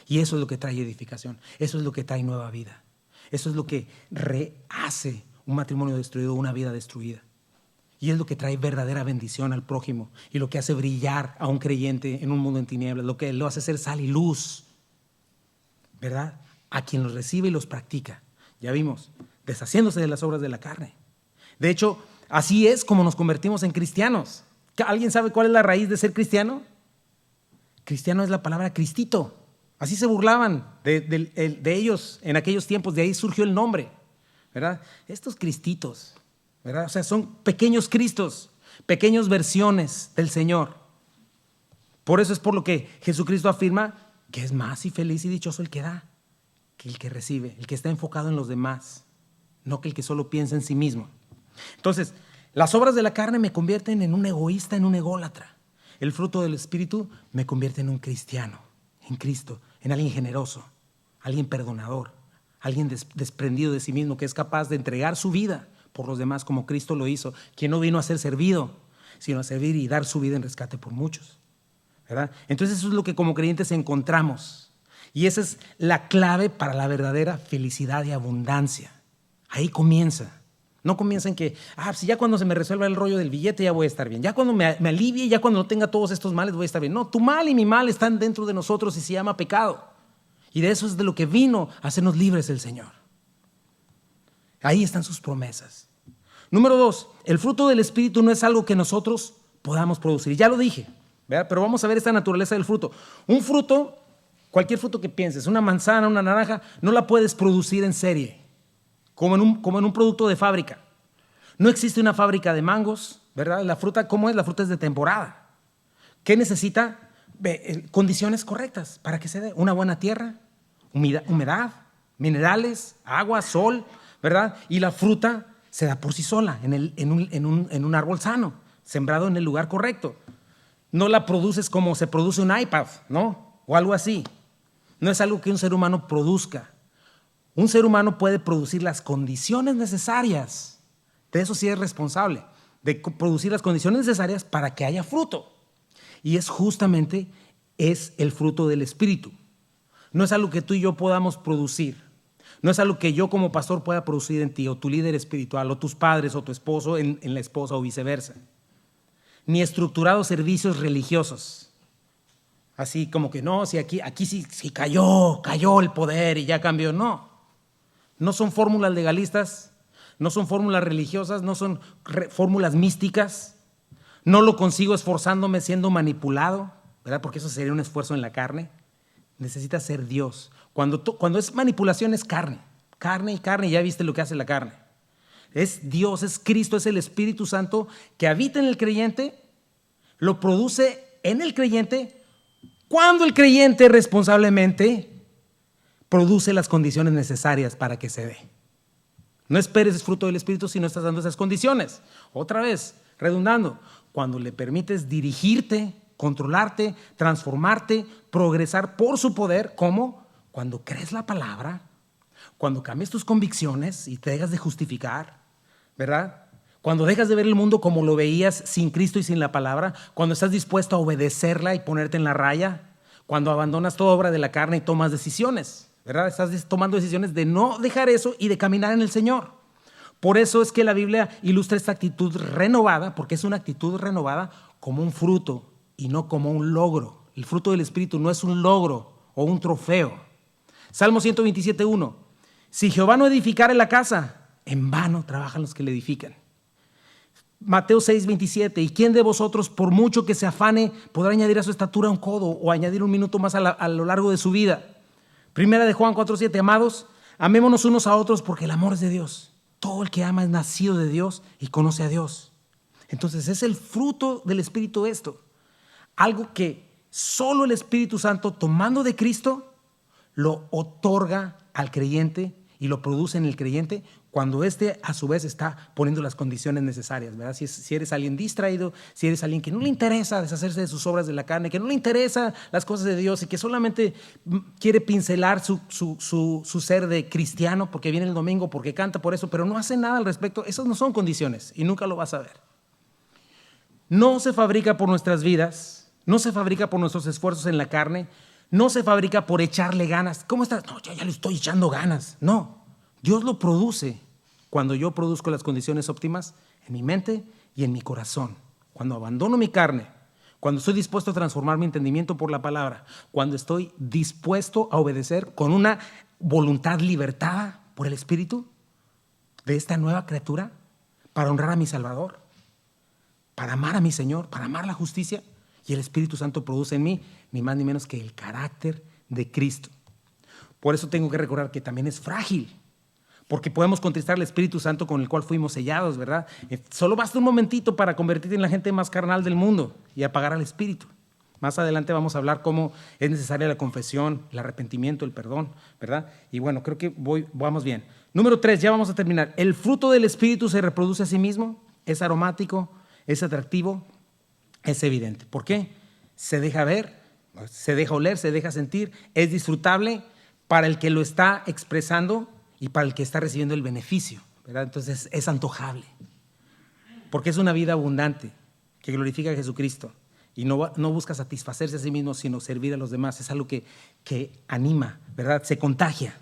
Y eso es lo que trae edificación, eso es lo que trae nueva vida. Eso es lo que rehace un matrimonio destruido, una vida destruida. Y es lo que trae verdadera bendición al prójimo y lo que hace brillar a un creyente en un mundo en tinieblas, lo que lo hace ser sal y luz, ¿verdad? A quien los recibe y los practica. Ya vimos, deshaciéndose de las obras de la carne. De hecho, así es como nos convertimos en cristianos. ¿Alguien sabe cuál es la raíz de ser cristiano? Cristiano es la palabra Cristito. Así se burlaban de ellos en aquellos tiempos, de ahí surgió el nombre, ¿verdad? Estos cristitos, ¿verdad? O sea, son pequeños cristos, pequeñas versiones del Señor. Por eso es por lo que Jesucristo afirma que es más y feliz y dichoso el que da que el que recibe, el que está enfocado en los demás, no que el que solo piensa en sí mismo. Entonces, las obras de la carne me convierten en un egoísta, en un ególatra. El fruto del Espíritu me convierte en un cristiano, en Cristo, en alguien generoso, alguien perdonador, alguien desprendido de sí mismo, que es capaz de entregar su vida por los demás como Cristo lo hizo, quien no vino a ser servido, sino a servir y dar su vida en rescate por muchos, ¿verdad? Entonces eso es lo que como creyentes encontramos, y esa es la clave para la verdadera felicidad y abundancia. Ahí comienza. No comienza en que, si ya cuando se me resuelva el rollo del billete ya voy a estar bien, ya cuando me alivie, ya cuando no tenga todos estos males voy a estar bien. No, tu mal y mi mal están dentro de nosotros y se llama pecado. Y de eso es de lo que vino a hacernos libres el Señor. Ahí están sus promesas. Número 2, el fruto del Espíritu no es algo que nosotros podamos producir. Ya lo dije, ¿verdad? Pero vamos a ver esta naturaleza del fruto. Un fruto, cualquier fruto que pienses, una manzana, una naranja, no la puedes producir en serie. Como en un producto de fábrica. No existe una fábrica de mangos, ¿verdad? La fruta, ¿cómo es? La fruta es de temporada. ¿Qué necesita? Condiciones correctas para que se dé. Una buena tierra, humedad, minerales, agua, sol, ¿verdad? Y la fruta se da por sí sola en un árbol sano, sembrado en el lugar correcto. No la produces como se produce un iPad, ¿no? O algo así. No es algo que un ser humano produzca. Un ser humano puede producir las condiciones necesarias, de eso sí es responsable, de producir las condiciones necesarias para que haya fruto. Y justamente es el fruto del Espíritu. No es algo que tú y yo podamos producir. No es algo que yo como pastor pueda producir en ti, o tu líder espiritual, o tus padres, o tu esposo en la esposa, o viceversa. Ni estructurados servicios religiosos. Así como que no, si aquí sí cayó el poder y ya cambió. No son fórmulas legalistas, no son fórmulas religiosas, no son fórmulas místicas. No lo consigo esforzándome, siendo manipulado, ¿verdad? Porque eso sería un esfuerzo en la carne. Necesita ser Dios. Cuando es manipulación es carne, ya viste lo que hace la carne. Es Dios, es Cristo, es el Espíritu Santo que habita en el creyente, lo produce en el creyente, cuando el creyente responsablemente produce las condiciones necesarias para que se dé. No esperes el fruto del Espíritu si no estás dando esas condiciones. Otra vez, redundando, cuando le permites dirigirte, controlarte, transformarte, progresar por su poder, ¿cómo? Cuando crees la palabra, cuando cambias tus convicciones y te dejas de justificar, ¿verdad? Cuando dejas de ver el mundo como lo veías sin Cristo y sin la palabra, cuando estás dispuesto a obedecerla y ponerte en la raya, cuando abandonas toda obra de la carne y tomas decisiones, ¿verdad? Estás tomando decisiones de no dejar eso y de caminar en el Señor. Por eso es que la Biblia ilustra esta actitud renovada, porque es una actitud renovada como un fruto y no como un logro. El fruto del Espíritu no es un logro o un trofeo. Salmo 127:1. Si Jehová no edificare la casa, en vano trabajan los que le edifican. Mateo 6:27. ¿Y quién de vosotros, por mucho que se afane, podrá añadir a su estatura un codo o añadir un minuto más a lo largo de su vida? Primera de Juan 4:7. Amados, amémonos unos a otros porque el amor es de Dios. Todo el que ama es nacido de Dios y conoce a Dios. Entonces es el fruto del Espíritu esto. Algo que solo el Espíritu Santo, tomando de Cristo, lo otorga al creyente y lo produce en el creyente cuando éste a su vez está poniendo las condiciones necesarias, ¿verdad? Si eres alguien distraído, si eres alguien que no le interesa deshacerse de sus obras de la carne, que no le interesa las cosas de Dios y que solamente quiere pincelar su ser de cristiano porque viene el domingo, porque canta por eso, pero no hace nada al respecto, esas no son condiciones y nunca lo vas a ver. No se fabrica por nuestras vidas, no se fabrica por nuestros esfuerzos en la carne, no se fabrica por echarle ganas. ¿Cómo estás? No, ya le estoy echando ganas. No, Dios lo produce cuando yo produzco las condiciones óptimas en mi mente y en mi corazón. Cuando abandono mi carne, cuando estoy dispuesto a transformar mi entendimiento por la palabra, cuando estoy dispuesto a obedecer con una voluntad libertada por el Espíritu de esta nueva criatura para honrar a mi Salvador, para amar a mi Señor, para amar la justicia. Y el Espíritu Santo produce en mí ni más ni menos que el carácter de Cristo. Por eso tengo que recordar que también es frágil, porque podemos contristar al Espíritu Santo con el cual fuimos sellados, ¿verdad? Solo basta un momentito para convertirte en la gente más carnal del mundo y apagar al Espíritu. Más adelante vamos a hablar cómo es necesaria la confesión, el arrepentimiento, el perdón, ¿verdad? Y bueno, creo que vamos bien. Número 3, ya vamos a terminar. El fruto del Espíritu se reproduce a sí mismo, es aromático, es atractivo, es evidente. ¿Por qué? Se deja ver, se deja oler, se deja sentir, es disfrutable para el que lo está expresando y para el que está recibiendo el beneficio, ¿verdad? Entonces es antojable, porque es una vida abundante que glorifica a Jesucristo y no busca satisfacerse a sí mismo, sino servir a los demás. Es algo que anima, ¿verdad? Se contagia,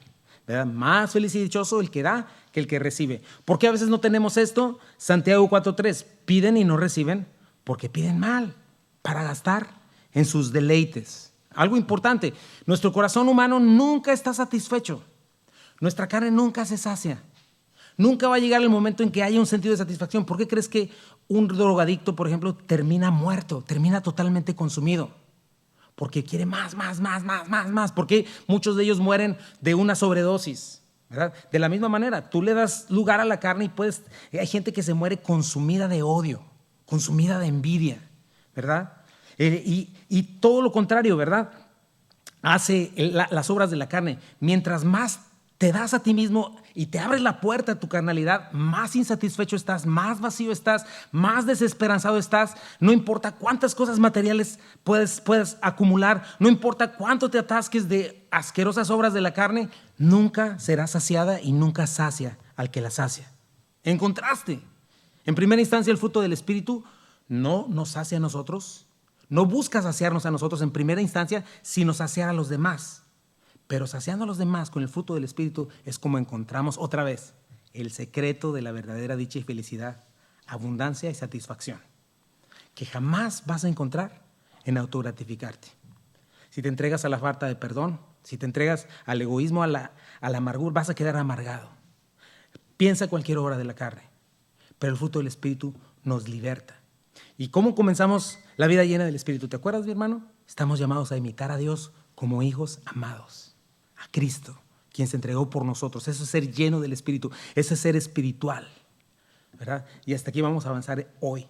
¿verdad? Más feliz y dichoso el que da que el que recibe. ¿Por qué a veces no tenemos esto? Santiago 4:3, piden y no reciben porque piden mal para gastar en sus deleites. Algo importante, nuestro corazón humano nunca está satisfecho. Nuestra carne nunca se sacia. Nunca va a llegar el momento en que haya un sentido de satisfacción. ¿Por qué crees que un drogadicto, por ejemplo, termina muerto, termina totalmente consumido? Porque quiere más. ¿Por qué muchos de ellos mueren de una sobredosis? ¿Verdad? De la misma manera, tú le das lugar a la carne y hay gente que se muere consumida de odio, consumida de envidia, ¿verdad? Y todo lo contrario, ¿verdad? Hace las obras de la carne. Mientras más te das a ti mismo y te abres la puerta a tu carnalidad, más insatisfecho estás, más vacío estás, más desesperanzado estás. No importa cuántas cosas materiales puedes acumular, no importa cuánto te atasques de asquerosas obras de la carne, nunca será saciada y nunca sacia al que la sacia. En contraste, en primera instancia el fruto del Espíritu no nos sacia a nosotros, no busca saciarnos a nosotros en primera instancia, sino saciar a los demás. Pero saciando a los demás con el fruto del Espíritu es como encontramos otra vez el secreto de la verdadera dicha y felicidad, abundancia y satisfacción, que jamás vas a encontrar en autogratificarte. Si te entregas a la falta de perdón, si te entregas al egoísmo, a la amargura, vas a quedar amargado. Piensa cualquier obra de la carne, pero el fruto del Espíritu nos liberta. ¿Y cómo comenzamos la vida llena del Espíritu? ¿Te acuerdas, mi hermano? Estamos llamados a imitar a Dios como hijos amados. A Cristo, quien se entregó por nosotros. Eso es ser lleno del Espíritu, eso es ser espiritual, ¿verdad? Y hasta aquí vamos a avanzar hoy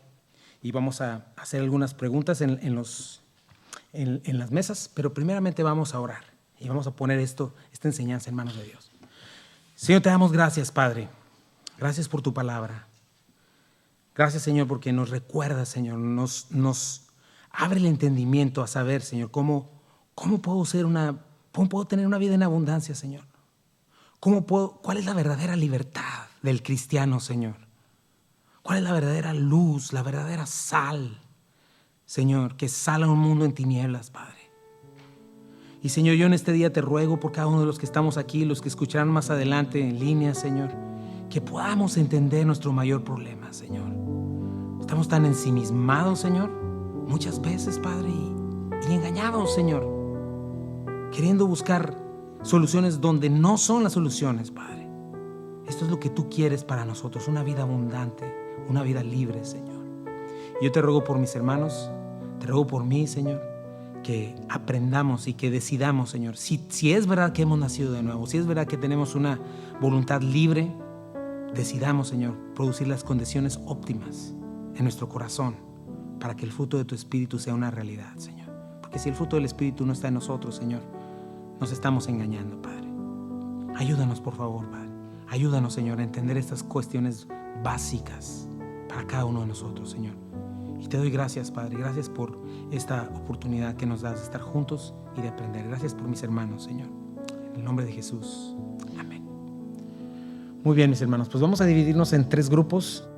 y vamos a hacer algunas preguntas en las mesas, pero primeramente vamos a orar y vamos a poner esta enseñanza en manos de Dios. Señor, te damos gracias, Padre. Gracias por tu palabra. Gracias, Señor, porque nos recuerda, Señor, nos abre el entendimiento a saber, Señor, cómo puedo tener una vida en abundancia, Señor. ¿Cuál es la verdadera libertad del cristiano, Señor? ¿Cuál es la verdadera luz, la verdadera sal, Señor, que sale a un mundo en tinieblas, Padre? Y, Señor, yo en este día te ruego por cada uno de los que estamos aquí, los que escucharán más adelante en línea, Señor, que podamos entender nuestro mayor problema, Señor. Estamos tan ensimismados, Señor, muchas veces, Padre, y engañados, Señor, queriendo buscar soluciones donde no son las soluciones, Padre. Esto es lo que tú quieres para nosotros, una vida abundante, una vida libre, Señor. Y yo te ruego por mis hermanos, te ruego por mí, Señor, que aprendamos y que decidamos, Señor, si es verdad que hemos nacido de nuevo, si es verdad que tenemos una voluntad libre, decidamos, Señor, producir las condiciones óptimas en nuestro corazón para que el fruto de tu Espíritu sea una realidad, Señor. Porque si el fruto del Espíritu no está en nosotros, Señor, nos estamos engañando, Padre. Ayúdanos, por favor, Padre. Ayúdanos, Señor, a entender estas cuestiones básicas para cada uno de nosotros, Señor. Y te doy gracias, Padre. Gracias por esta oportunidad que nos das de estar juntos y de aprender. Gracias por mis hermanos, Señor. En el nombre de Jesús. Amén. Muy bien, mis hermanos. Pues vamos a dividirnos en 3 grupos.